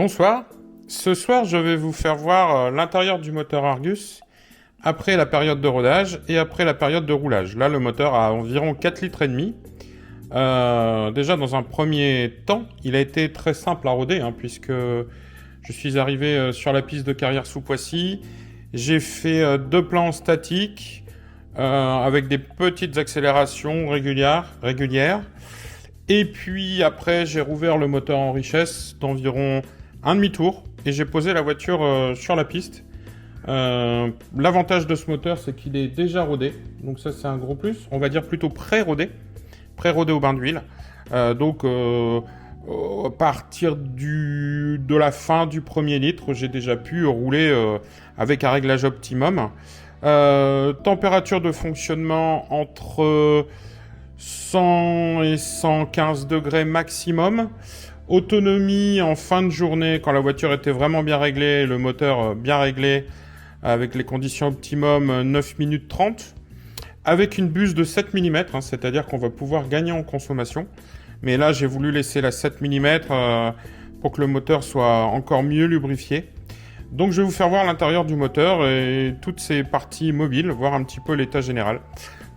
Bonsoir. Ce soir, je vais vous faire voir l'intérieur du moteur Argus après la période de rodage et après la période de roulage. Là, le moteur a environ 4 litres et demi. Déjà, dans un premier temps, il a été très simple à roder, puisque je suis arrivé sur la piste de carrière sous Poissy. J'ai fait 2 plans statiques avec des petites accélérations régulières. Et puis après, j'ai rouvert le moteur en richesse d'environ un demi-tour et j'ai posé la voiture sur la piste. L'avantage de ce moteur, c'est qu'il est déjà rodé. Donc ça, c'est un gros plus. On va dire plutôt pré-rodé au bain d'huile. À partir de la fin du premier litre, j'ai déjà pu rouler avec un réglage optimum. Température de fonctionnement entre 100 et 115 degrés maximum. Autonomie en fin de journée, quand la voiture était vraiment bien réglée, le moteur bien réglé, avec les conditions optimum, 9 minutes 30. Avec une buse de 7 mm, c'est-à-dire qu'on va pouvoir gagner en consommation. Mais là, j'ai voulu laisser la 7 mm pour que le moteur soit encore mieux lubrifié. Donc, je vais vous faire voir l'intérieur du moteur et toutes ses parties mobiles, voir un petit peu l'état général.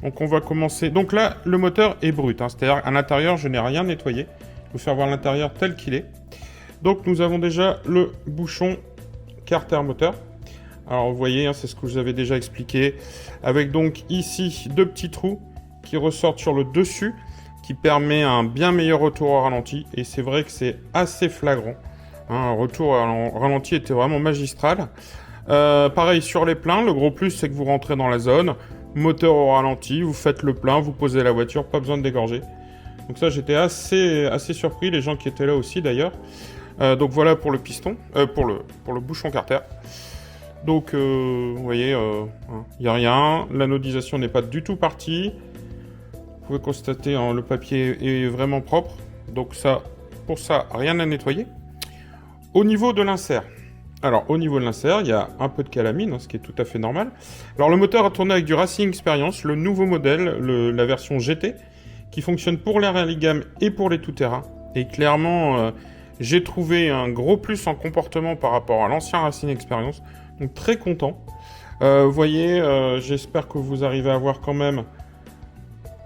Donc, on va commencer. Donc là, le moteur est brut, c'est-à-dire à l'intérieur, je n'ai rien nettoyé. Je vais vous faire voir l'intérieur tel qu'il est. Donc, nous avons déjà le bouchon carter moteur. Alors, vous voyez, c'est ce que je vous avais déjà expliqué. Avec donc ici 2 petits trous qui ressortent sur le dessus, qui permet un bien meilleur retour au ralenti. Et c'est vrai que c'est assez flagrant. Un retour au ralenti était vraiment magistral. Pareil sur les pleins, le gros plus c'est que vous rentrez dans la zone, moteur au ralenti, vous faites le plein, vous posez la voiture, pas besoin de dégorger. Donc ça, j'étais assez surpris, les gens qui étaient là aussi d'ailleurs. Donc voilà pour le piston, pour le bouchon carter. Donc vous voyez, il n'y a rien, l'anodisation n'est pas du tout partie. Vous pouvez constater, le papier est vraiment propre. Donc ça, pour ça, rien à nettoyer. Au niveau de l'insert. Alors, au niveau de l'insert, il y a un peu de calamine, ce qui est tout à fait normal. Alors, le moteur a tourné avec du Racing Experience, le nouveau modèle, la version GT, qui fonctionne pour les rallye gamme et pour les tout-terrain. Et clairement, j'ai trouvé un gros plus en comportement par rapport à l'ancien Racing Experience. Donc, très content. Vous voyez, j'espère que vous arrivez à voir quand même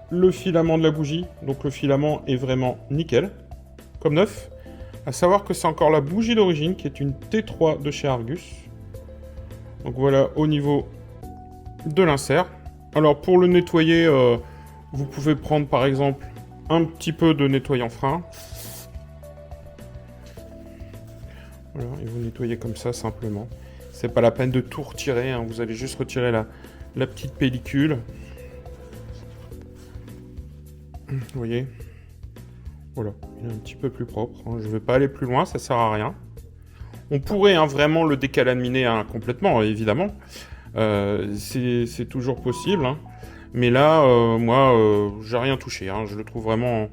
le filament de la bougie. Donc, le filament est vraiment nickel, comme neuf. À savoir que c'est encore la bougie d'origine qui est une T3 de chez Argus. Donc voilà au niveau de l'insert. Alors pour le nettoyer, vous pouvez prendre par exemple un petit peu de nettoyant frein. Voilà, et vous nettoyez comme ça simplement. C'est pas la peine de tout retirer, vous allez juste retirer la petite pellicule. Vous voyez ? Voilà, il est un petit peu plus propre. Je ne vais pas aller plus loin, ça sert à rien. On pourrait vraiment le décalaminer complètement, évidemment. C'est toujours possible. Mais là, moi, j'ai rien touché. Je le trouve vraiment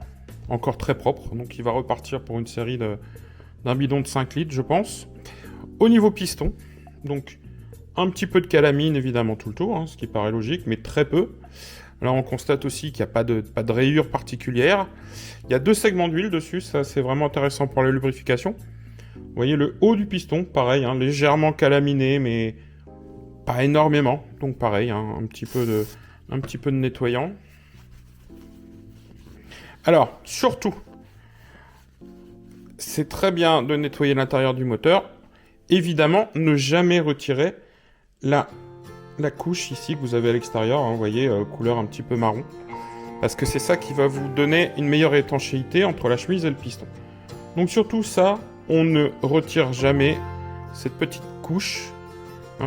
encore très propre. Donc il va repartir pour une série d'un bidon de 5 litres, je pense. Au niveau piston, donc un petit peu de calamine, évidemment, tout le tour, ce qui paraît logique, mais très peu. Là, on constate aussi qu'il n'y a pas de rayures particulières. Il y a 2 segments d'huile dessus, ça c'est vraiment intéressant pour la lubrification. Vous voyez le haut du piston, pareil, légèrement calaminé, mais pas énormément. Donc pareil, un petit peu de nettoyant. Alors, surtout, c'est très bien de nettoyer l'intérieur du moteur. Évidemment, ne jamais retirer la couche ici que vous avez à l'extérieur, vous voyez, couleur un petit peu marron. Parce que c'est ça qui va vous donner une meilleure étanchéité entre la chemise et le piston. Donc surtout ça, on ne retire jamais cette petite couche,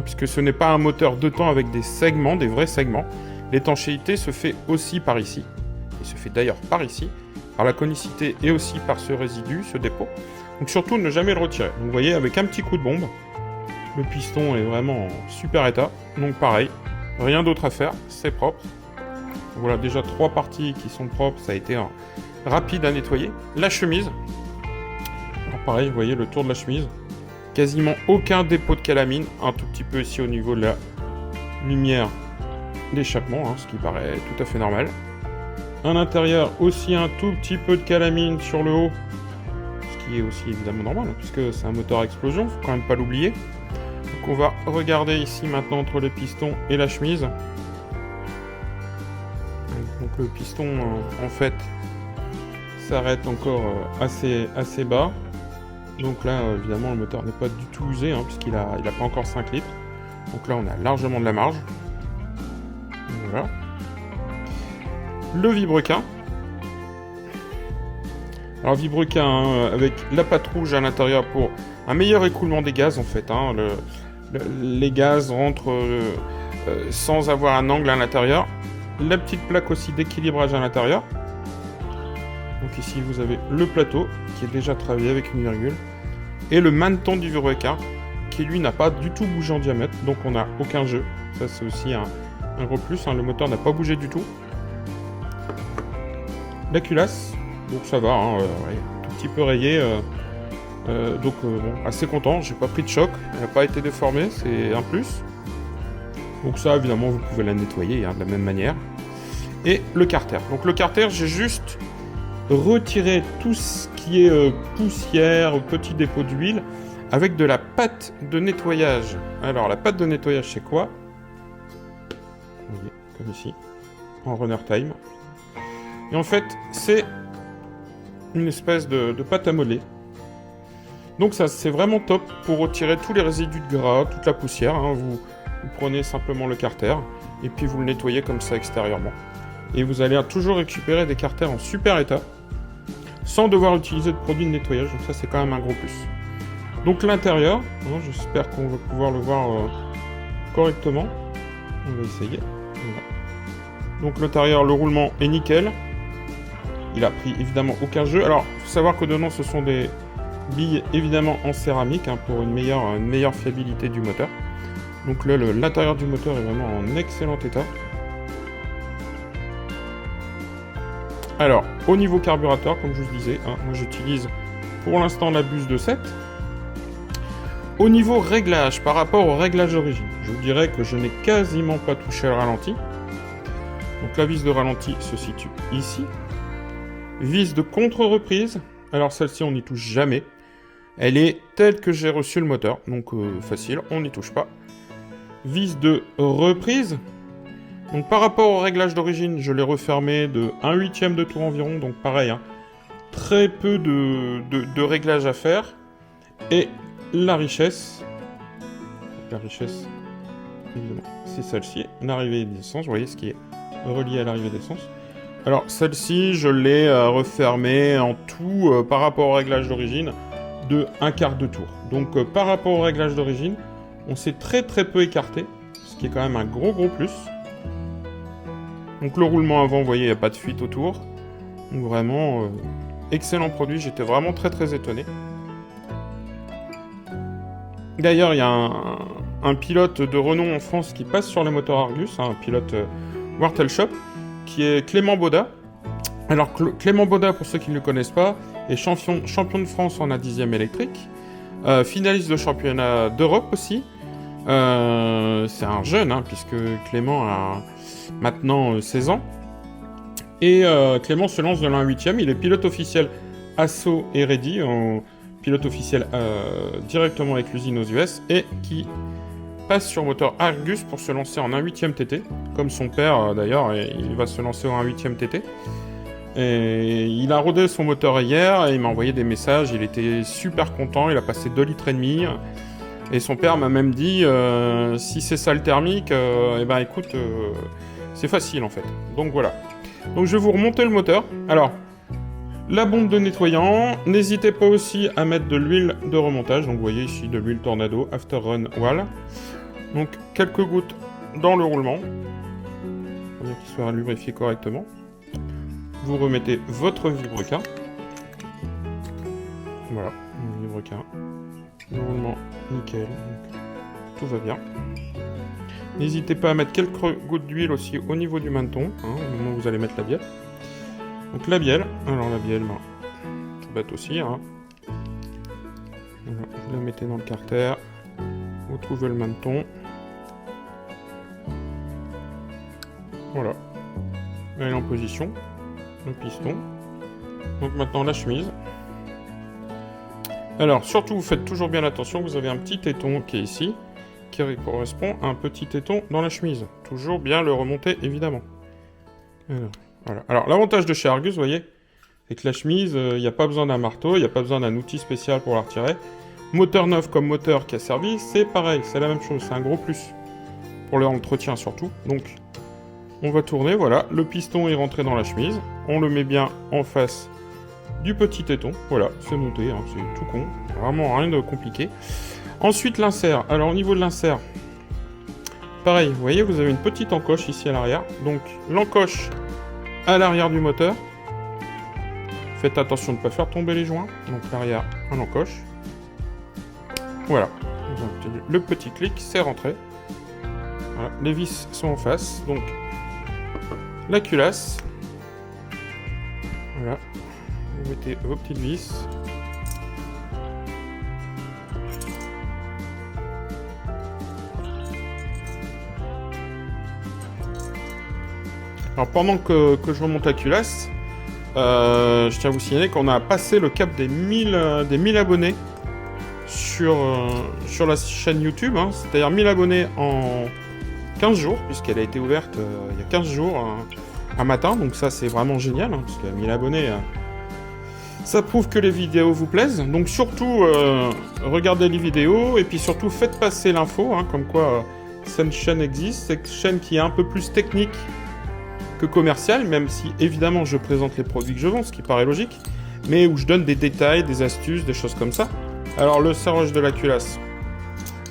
puisque ce n'est pas un moteur 2 temps avec des segments, des vrais segments. L'étanchéité se fait aussi par ici, et se fait d'ailleurs par ici, par la conicité et aussi par ce résidu, ce dépôt. Donc surtout ne jamais le retirer. Donc vous voyez, avec un petit coup de bombe, le piston est vraiment en super état. Donc pareil, rien d'autre à faire, c'est propre. Voilà, déjà 3 parties qui sont propres, ça a été rapide à nettoyer. La chemise, alors pareil, vous voyez le tour de la chemise, quasiment aucun dépôt de calamine, un tout petit peu ici au niveau de la lumière d'échappement, ce qui paraît tout à fait normal. À l'intérieur aussi un tout petit peu de calamine sur le haut, ce qui est aussi évidemment normal, hein, puisque c'est un moteur à explosion, faut quand même pas l'oublier. Donc on va regarder ici maintenant entre le piston et la chemise. Donc le piston, en fait, s'arrête encore assez bas. Donc là, évidemment, le moteur n'est pas du tout usé, hein, puisqu'il a pas encore 5 litres. Donc là, on a largement de la marge. Voilà. Le vilebrequin. Alors vilebrequin hein, avec la patte rouge à l'intérieur pour un meilleur écoulement des gaz en fait. Hein. Les gaz rentrent sans avoir un angle à l'intérieur. La petite plaque aussi d'équilibrage à l'intérieur. Donc ici vous avez le plateau qui est déjà travaillé avec une virgule. Et le maneton du vilebrequin qui lui n'a pas du tout bougé en diamètre. Donc on n'a aucun jeu. Ça c'est aussi un gros plus. Hein. Le moteur n'a pas bougé du tout. La culasse. Donc ça va, hein, ouais, tout petit peu rayé. Donc bon, assez content. J'ai pas pris de choc. Elle n'a pas été déformée. C'est un plus. Donc ça évidemment vous pouvez la nettoyer hein, de la même manière. Et le carter. Donc le carter j'ai juste retiré tout ce qui est poussière, petit dépôt d'huile avec de la pâte de nettoyage. Alors la pâte de nettoyage c'est quoi? Vous voyez, comme ici, en runner time. Et en fait c'est une espèce de pâte à modeler. Donc ça c'est vraiment top pour retirer tous les résidus de gras, toute la poussière. Hein. Vous prenez simplement le carter et puis vous le nettoyez comme ça extérieurement. Et vous allez toujours récupérer des carters en super état sans devoir utiliser de produits de nettoyage. Donc ça c'est quand même un gros plus. Donc l'intérieur, hein, j'espère qu'on va pouvoir le voir correctement. On va essayer. Voilà. Donc l'intérieur, le roulement est nickel. Il a pris évidemment aucun jeu. Alors, il faut savoir que dedans, ce sont des billes évidemment en céramique hein, pour une meilleure fiabilité du moteur. Donc là, l'intérieur du moteur est vraiment en excellent état. Alors, au niveau carburateur, comme je vous disais, hein, moi j'utilise pour l'instant la buse de 7. Au niveau réglage, par rapport au réglage d'origine, je vous dirais que je n'ai quasiment pas touché le ralenti. Donc la vis de ralenti se situe ici. Vis de contre-reprise, alors celle-ci on n'y touche jamais. Elle est telle que j'ai reçu le moteur, donc facile, on n'y touche pas. Vis de reprise, donc par rapport au réglage d'origine, je l'ai refermé de 1/8 de tour environ, donc pareil, hein, très peu de réglage à faire. Et la richesse, évidemment, c'est celle-ci, l'arrivée d'essence, vous voyez ce qui est relié à l'arrivée d'essence. Alors celle-ci, je l'ai refermée en tout par rapport au réglage d'origine de 1/4 de tour. Donc par rapport au réglage d'origine, on s'est très peu écarté, ce qui est quand même un gros plus. Donc le roulement avant, vous voyez, il n'y a pas de fuite autour. Donc vraiment, excellent produit, j'étais vraiment très étonné. D'ailleurs, il y a un pilote de renom en France qui passe sur les moteurs Argus, hein, un pilote Wartel Shop, qui est Clément Baudat. Alors Clément Baudat, pour ceux qui ne le connaissent pas, est champion de France en A10e électrique, finaliste de championnat d'Europe aussi. C'est un jeune, hein, puisque Clément a maintenant 16 ans. Et Clément se lance de l'1/8e, il est pilote officiel Asso et Reddy, pilote officiel directement avec l'usine aux US, et qui passe sur moteur Argus pour se lancer en 1/8e TT, comme son père d'ailleurs, il va se lancer en 1/8e TT. Et il a rodé son moteur hier, et il m'a envoyé des messages, il était super content, il a passé 2,5 litres, et son père m'a même dit, si c'est ça le thermique, eh ben écoute, c'est facile en fait. Donc voilà. Donc je vais vous remonter le moteur. Alors, la bombe de nettoyant, n'hésitez pas aussi à mettre de l'huile de remontage, donc vous voyez ici de l'huile Tornado After Run Wall. Donc quelques gouttes dans le roulement, pour bien qu'il soit lubrifié correctement. Vous remettez votre vilebrequin. Voilà, le vilebrequin. Le roulement nickel, donc tout va bien. N'hésitez pas à mettre quelques gouttes d'huile aussi au niveau du maneton, hein, au moment où vous allez mettre la bielle. Donc la bielle, alors la bielle, tout bête aussi, hein. Voilà, vous la mettez dans le carter, vous trouvez le maneton. Voilà, elle est en position, le piston. Donc maintenant la chemise. Alors, surtout, vous faites toujours bien attention, vous avez un petit téton qui est ici, qui correspond à un petit téton dans la chemise. Toujours bien le remonter, évidemment. Alors, voilà. Alors, l'avantage de chez Argus, vous voyez, c'est que la chemise, il n'y a pas besoin d'un marteau, il n'y a pas besoin d'un outil spécial pour la retirer. Moteur neuf comme moteur qui a servi, c'est pareil, c'est la même chose, c'est un gros plus. Pour l'entretien surtout. Donc, on va tourner, voilà, le piston est rentré dans la chemise, on le met bien en face du petit téton, voilà, c'est monté, hein, c'est tout con, vraiment rien de compliqué. Ensuite, l'insert. Alors, au niveau de l'insert, pareil, vous voyez, vous avez une petite encoche ici à l'arrière, donc l'encoche à l'arrière du moteur. Faites attention de ne pas faire tomber les joints, donc l'arrière, un encoche. Voilà, le petit clic, c'est rentré. Voilà, les vis sont en face, donc la culasse. Voilà, vous mettez vos petites vis. Alors pendant que je remonte la culasse, je tiens à vous signaler qu'on a passé le cap des 1000 abonnés sur la chaîne YouTube, hein, c'est-à-dire 1000 abonnés en 15 jours, puisqu'elle a été ouverte il y a 15 jours, un matin, donc ça c'est vraiment génial, hein, parce qu'il y a 1000 abonnés, ça prouve que les vidéos vous plaisent, donc surtout regardez les vidéos, et puis surtout faites passer l'info, hein, comme quoi cette chaîne existe, c'est une chaîne qui est un peu plus technique que commerciale, même si évidemment je présente les produits que je vends, ce qui paraît logique, mais où je donne des détails, des astuces, des choses comme ça. Alors le serrage de la culasse,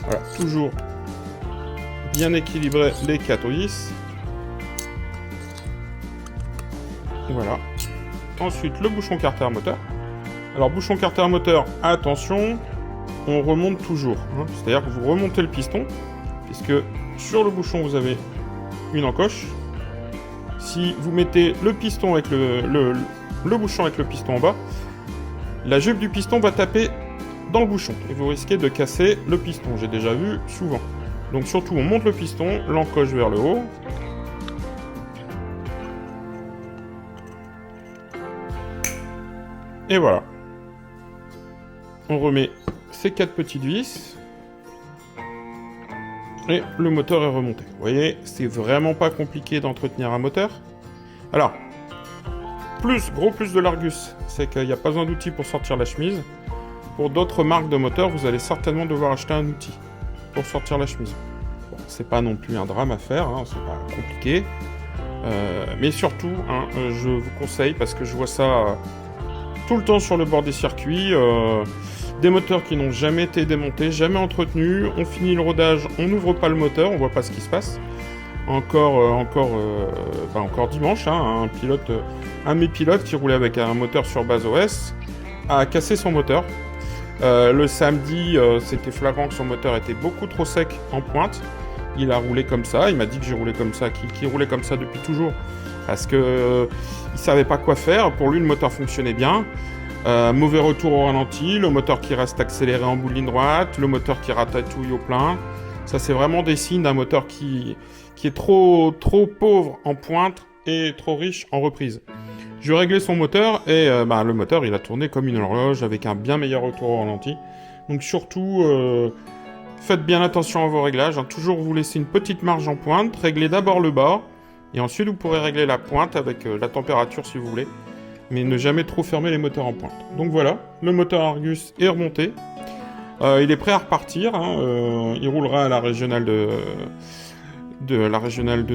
voilà, toujours bien équilibrer les 4 vis. Voilà. Ensuite, le bouchon carter moteur. Alors, bouchon carter moteur, attention, on remonte toujours. Hein, c'est-à-dire que vous remontez le piston, puisque sur le bouchon, vous avez une encoche. Si vous mettez le piston avec le bouchon avec le piston en bas, la jupe du piston va taper dans le bouchon et vous risquez de casser le piston. J'ai déjà vu souvent. Donc surtout, on monte le piston, l'encoche vers le haut. Et voilà. On remet ces 4 petites vis. Et le moteur est remonté. Vous voyez, c'est vraiment pas compliqué d'entretenir un moteur. Alors, gros plus de l'Argus, c'est qu'il n'y a pas besoin d'outils pour sortir la chemise. Pour d'autres marques de moteurs, vous allez certainement devoir acheter un outil pour sortir la chemise. Bon, c'est pas non plus un drame à faire, hein, c'est pas compliqué. Mais surtout, hein, je vous conseille, parce que je vois ça tout le temps sur le bord des circuits, des moteurs qui n'ont jamais été démontés, jamais entretenus, on finit le rodage, on n'ouvre pas le moteur, on voit pas ce qui se passe. Encore dimanche, hein, un de mes pilotes qui roulait avec un moteur sur base OS a cassé son moteur. Le samedi, c'était flagrant que son moteur était beaucoup trop sec en pointe. Il a roulé comme ça, il m'a dit que j'ai roulé comme ça, qu'il roulait comme ça depuis toujours, parce que il savait pas quoi faire. Pour lui, le moteur fonctionnait bien. Mauvais retour au ralenti, le moteur qui reste accéléré en bout de ligne droite, le moteur qui ratatouille au plein. Ça, c'est vraiment des signes d'un moteur qui est trop pauvre en pointe et trop riche en reprise. Je vais régler son moteur et le moteur, il a tourné comme une horloge avec un bien meilleur retour au ralenti. Donc surtout, faites bien attention à vos réglages. Hein. Toujours vous laisser une petite marge en pointe. Réglez d'abord le bas et ensuite vous pourrez régler la pointe avec la température si vous voulez. Mais ne jamais trop fermer les moteurs en pointe. Donc voilà, le moteur Argus est remonté. Il est prêt à repartir. Hein. Il roulera à la régionale de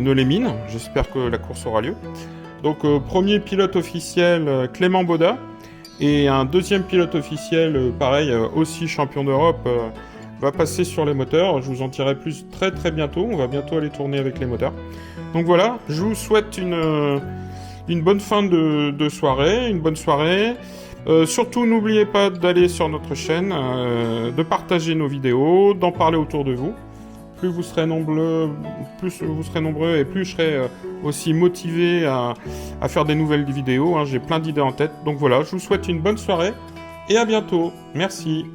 Nœux-les-Mines. J'espère que la course aura lieu. Donc premier pilote officiel Clément Baudat et un deuxième pilote officiel pareil aussi champion d'Europe va passer sur les moteurs. Je vous en dirai plus très très bientôt. On va bientôt aller tourner avec les moteurs. Donc voilà, je vous souhaite une bonne fin de soirée, une bonne soirée. Surtout, n'oubliez pas d'aller sur notre chaîne, de partager nos vidéos, d'en parler autour de vous. Plus vous serez nombreux et plus je serai aussi motivé à faire des nouvelles vidéos. Hein. J'ai plein d'idées en tête. Donc voilà, je vous souhaite une bonne soirée et à bientôt. Merci.